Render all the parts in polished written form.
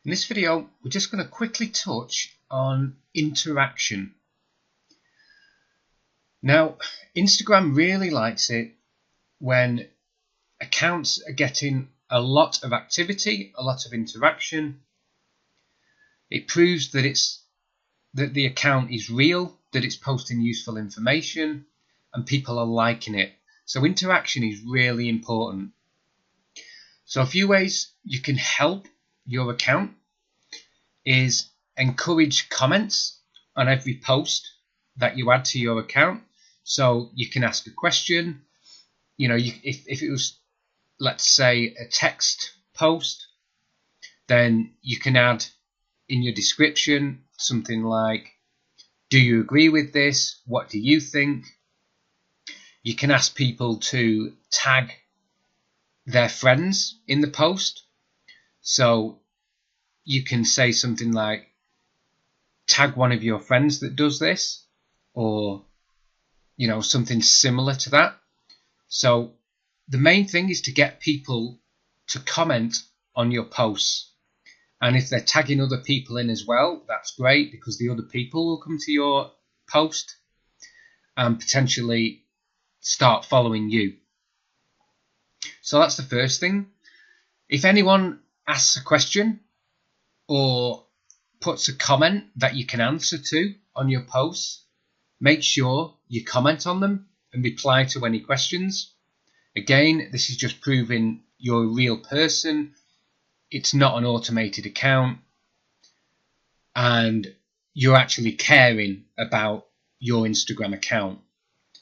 In this video, we're just going to quickly touch on interaction. Now, Instagram really likes it when accounts are getting a lot of activity, a lot of interaction. It proves that the account is real, that it's posting useful information, and people are liking it. So interaction is really important. So a few ways you can help your account is encourage comments on every post that you add to your account. So you can ask a question. You know, if it was, let's say, a text post, then you can add in your description something like, do you agree with this? What do you think? You can ask people to tag their friends in the post. So you can say something like, tag one of your friends that does this, or something similar to that. So the main thing is to get people to comment on your posts. And if they're tagging other people in as well, that's great, because the other people will come to your post and potentially start following you. So that's the first thing. If anyone asks a question or puts a comment that you can answer to on your posts, make sure you comment on them and reply to any questions. Again, this is just proving you're a real person. It's not an automated account, and you're actually caring about your Instagram account.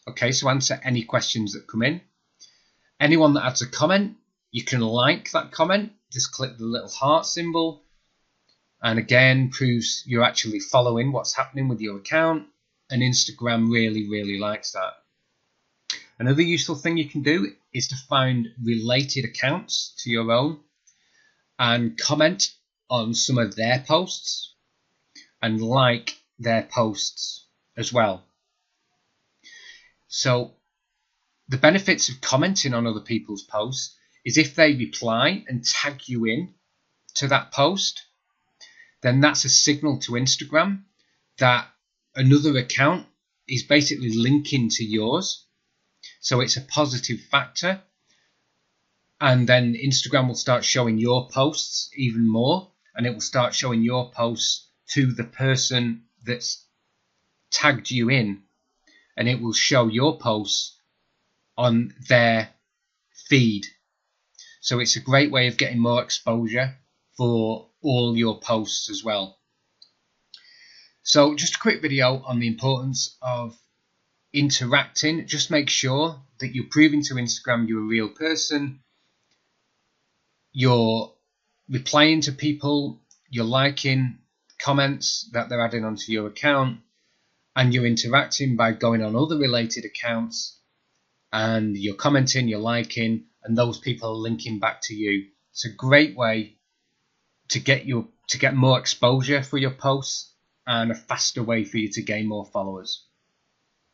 Okay, so answer any questions that come in. Anyone that adds a comment, you can like that comment. Just click the little heart symbol, and again proves you're actually following what's happening with your account, and Instagram really likes that. Another useful thing you can do is to find related accounts to your own and comment on some of their posts and like their posts as well. So the benefits of commenting on other people's posts is if they reply and tag you in to that post, then that's a signal to Instagram that another account is basically linking to yours. So it's a positive factor. And then Instagram will start showing your posts even more, and it will start showing your posts to the person that's tagged you in, and it will show your posts on their feed. So it's a great way of getting more exposure for all your posts as well. So just a quick video on the importance of interacting. Just make sure that you're proving to Instagram you're a real person. You're replying to people, you're liking comments that they're adding onto your account, and you're interacting by going on other related accounts, and you're commenting, you're liking, and those people are linking back to you. It's a great way to get more exposure for your posts, and a faster way for you to gain more followers.